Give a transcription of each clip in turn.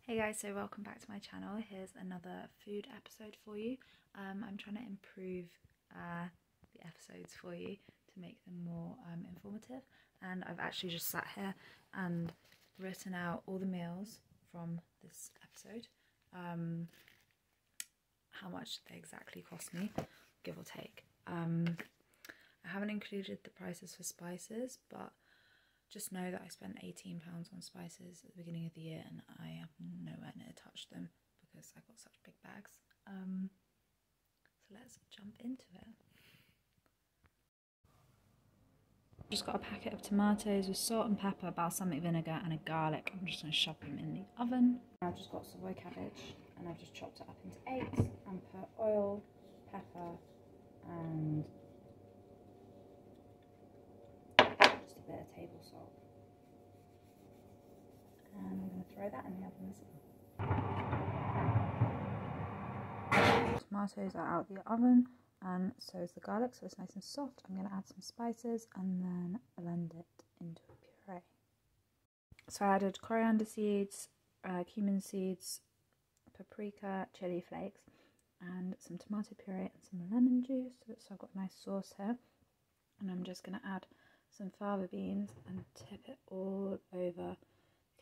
Hey guys, so welcome back to my channel. Here's another food episode for you. I'm trying to improve the episodes for you to make them more informative, and I've actually just sat here and written out all the meals from this episode, how much they exactly cost me, give or take. I haven't included the prices for spices, but just know that I spent £18 on spices at the beginning of the year and I have nowhere near touched them because I got such big bags. So let's jump into it. Just got a packet of tomatoes with salt and pepper, balsamic vinegar and a garlic. I'm just going to shove them in the oven. I've just got Savoy cabbage and I've just chopped it up into 8 and put oil, pepper and just a bit of table salt. And I'm going to throw that in the oven as well. Tomatoes are out the oven and so is the garlic, so it's nice and soft. I'm going to add some spices and then blend it into a puree. So I added coriander seeds, cumin seeds, paprika, chili flakes and some tomato puree and some lemon juice. So I've got a nice sauce here, and I'm just going to add some fava beans and tip it all over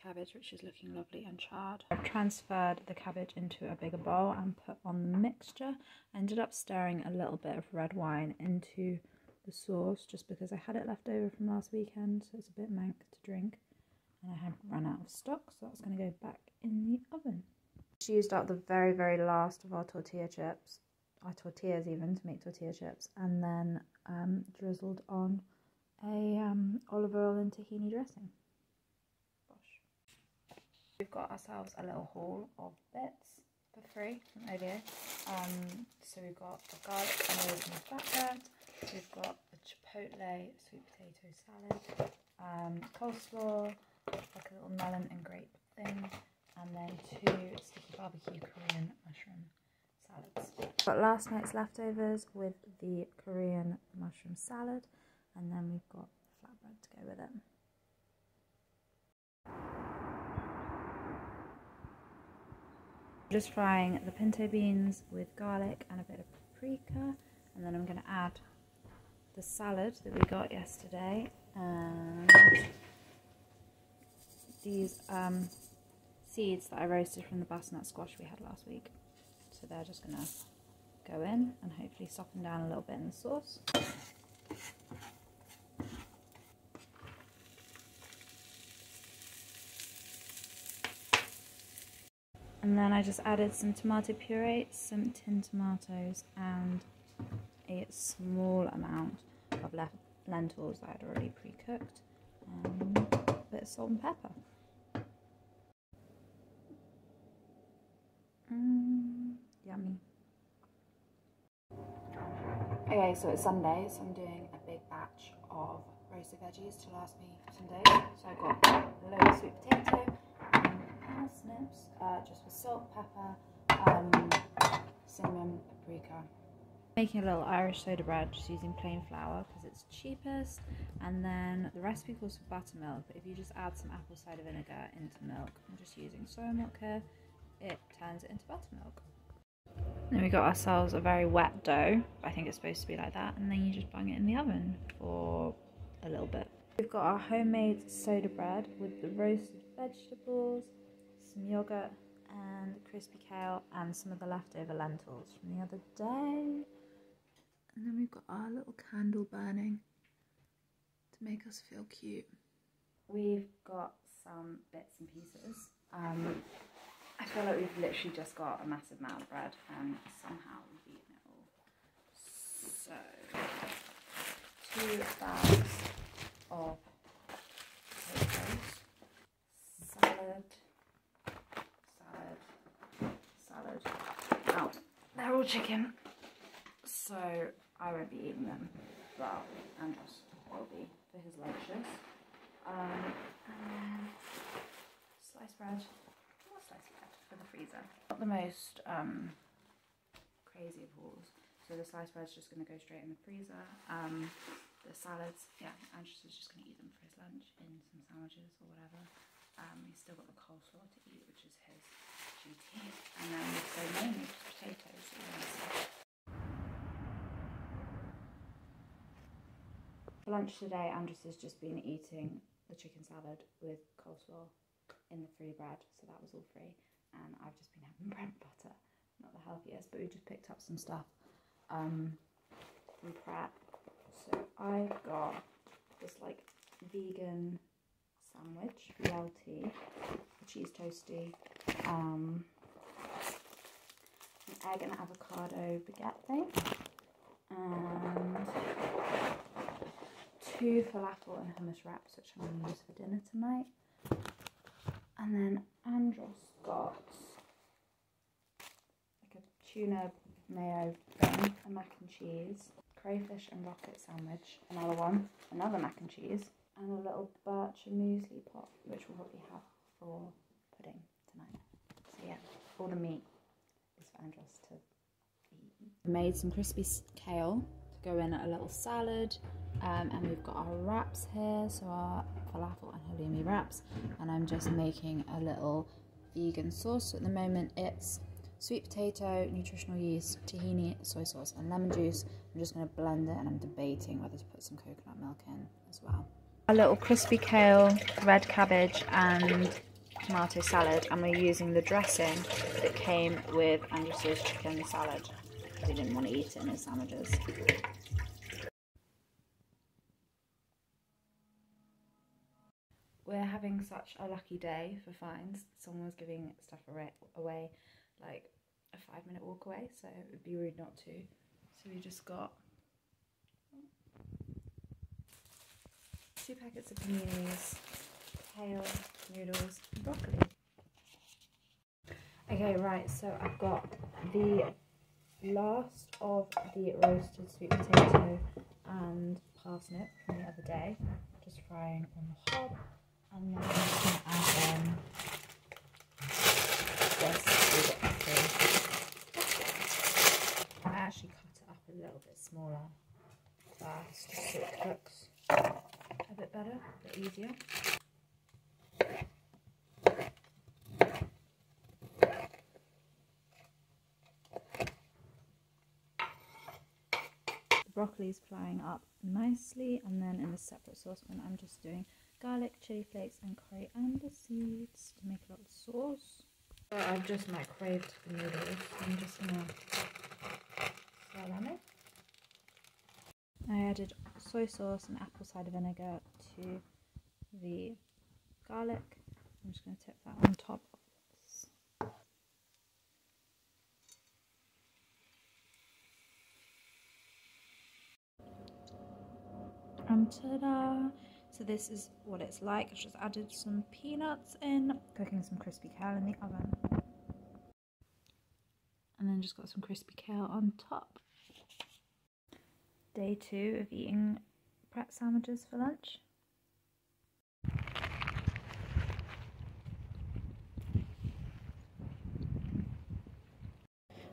cabbage, which is looking lovely and charred. I've transferred the cabbage into a bigger bowl and put on the mixture. I ended up stirring a little bit of red wine into the sauce just because I had it left over from last weekend, so it's a bit mank to drink and I had run out of stock, so that's going to go back in the oven. Just used up the very last of our tortilla chips, our tortillas even, to make tortilla chips, and then drizzled on a olive oil and tahini dressing. We've got ourselves a little haul of bits for free from Olio. So we've got a garlic and rosemary flatbread, we've got a chipotle sweet potato salad, coleslaw, like a little melon and grape thing, and then 2 sticky barbecue Korean mushroom salads. Got last night's leftovers with the Korean mushroom salad, and then we've got flatbread to go with it. Just frying the pinto beans with garlic and a bit of paprika, and then I'm going to add the salad that we got yesterday and these seeds that I roasted from the butternut squash we had last week. So they're just going to go in and hopefully soften down a little bit in the sauce. And then I just added some tomato puree, some tinned tomatoes and a small amount of lentils that I'd already pre-cooked, and a bit of salt and pepper. Yummy. Okay, so it's Sunday, so I'm doing a big batch of roasted veggies to last me for some days. So I've got a load of sweet potato, parsnips, just with salt, pepper, cinnamon, paprika. Making a little Irish soda bread just using plain flour because it's cheapest, and then the recipe calls for buttermilk, but if you just add some apple cider vinegar into milk, I'm just using soy milk here, it turns it into buttermilk. Then we got ourselves a very wet dough, I think it's supposed to be like that, and then you just bung it in the oven for a little bit. We've got our homemade soda bread with the roasted vegetables, some yogurt and crispy kale and some of the leftover lentils from the other day. And then we've got our little candle burning to make us feel cute. We've got some bits and pieces. I feel like we've literally just got a massive amount of bread and somehow we've eaten it all. So 2 bags of potatoes, salad. Oh, they're all chicken, so I won't be eating them, but Andros will be for his lunches. And then sliced bread, more sliced bread for the freezer. Not the most crazy of hauls, so the sliced bread's just going to go straight in the freezer. The salads, yeah, Andros is just going to eat them for his lunch in some sandwiches or whatever. He's still got the coleslaw to eat, which is his For lunch today, Andres has just been eating the chicken salad with coleslaw in the free bread, so that was all free. And I've just been having bread and butter, not the healthiest, but we just picked up some stuff from Pret. So I've got this like vegan sandwich, BLT, a cheese toasty, an egg and avocado baguette thing, and 2 falafel and hummus wraps, which I'm going to use for dinner tonight. And then Andros got like a tuna mayo thing, a mac and cheese, crayfish and rocket sandwich, another one, another mac and cheese, and a little birch and muesli pot, which we'll probably have for pudding tonight. So yeah, all the meat is for Andros to eat. We made some crispy kale to go in a little salad, and we've got our wraps here, so our falafel and halloumi wraps, and I'm just making a little vegan sauce. So at the moment it's sweet potato, nutritional yeast, tahini, soy sauce and lemon juice. I'm just going to blend it, and I'm debating whether to put some coconut milk in as well. A little crispy kale, red cabbage and tomato salad, and we're using the dressing that came with Andrew's chicken salad because he didn't want to eat it in his sandwiches. We're having such a lucky day for finds. Someone was giving stuff away like a 5-minute walk away, so it would be rude not to. So we just got 2 packets of paninis, kale, noodles, and broccoli. Okay, right, so I've got the last of the roasted sweet potato and parsnip from the other day, just frying on the hob, and then I'm just going to add in this broccoli. I actually cut it up a little bit smaller first, just so it cooks a bit better, a bit easier. The broccoli is frying up nicely, and then in a separate saucepan I'm just doing garlic, chili flakes and coriander seeds to make a little sauce. So I've just microwaved the noodles. I'm just going to throw them in. I added soy sauce and apple cider vinegar to the garlic. I'm just going to tip that on top of this. And ta-da! So this is what it's like. I've just added some peanuts in, cooking some crispy kale in the oven. And then just got some crispy kale on top. Day 2 of eating Pret sandwiches for lunch.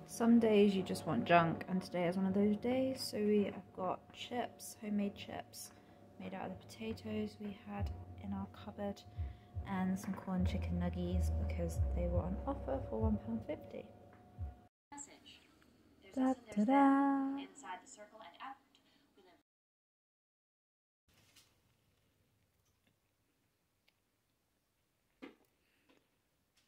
Some days you just want junk, and today is one of those days. So we have got chips, homemade chips, made out of the potatoes we had in our cupboard, and some corn chicken nuggies because they were on offer for £1.50. Da, da, da. Inside the circle and out.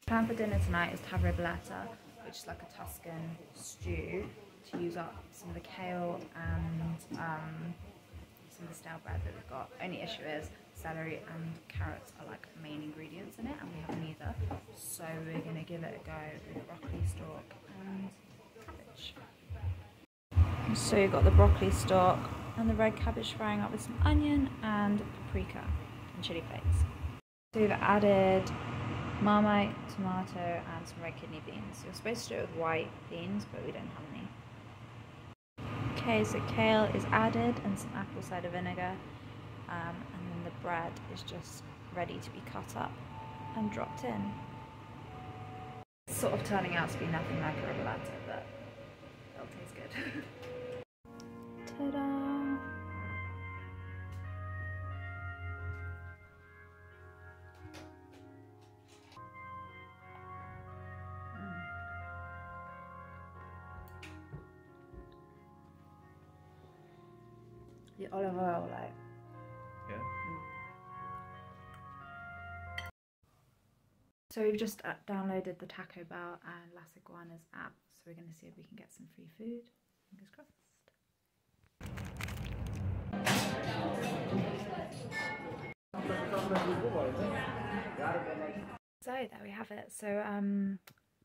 Plan for dinner tonight is to have ribollata, which is like a Tuscan stew, to use up some of the kale and some of the stale bread that we've got. Only issue is celery and carrots are like main ingredients in it, and we have neither. So we're going to give it a go with broccoli stalk and cabbage. So you've got the broccoli stalk and the red cabbage frying up with some onion and paprika and chili flakes. So we've added Marmite, tomato and some red kidney beans. You're supposed to do it with white beans, but we don't have any. Okay, so kale is added and some apple cider vinegar, and then the bread is just ready to be cut up and dropped in. It's sort of turning out to be nothing like a ribollata, but it'll taste good. Ta-da! The olive oil like So we've just downloaded the Taco Bell and Las Iguanas app, so we're going to see if we can get some free food. Fingers crossed. So there we have it. So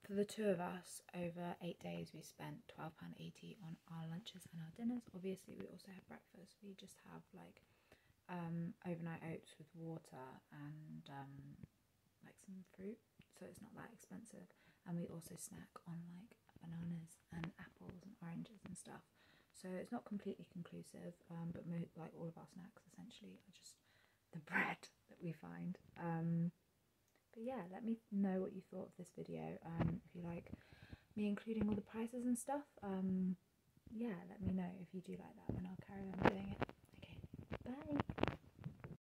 for the two of us, over 8 days, we spent £12.80 on our lunches and our dinners. Obviously, we also have breakfast. We just have like overnight oats with water and like some fruit, so it's not that expensive. And we also snack on like bananas and apples and oranges and stuff, so it's not completely conclusive, but like all of our snacks essentially are just the bread that we find. But yeah, let me know what you thought of this video. If you like me including all the prices and stuff, yeah, let me know. If you do like that, then I'll carry on doing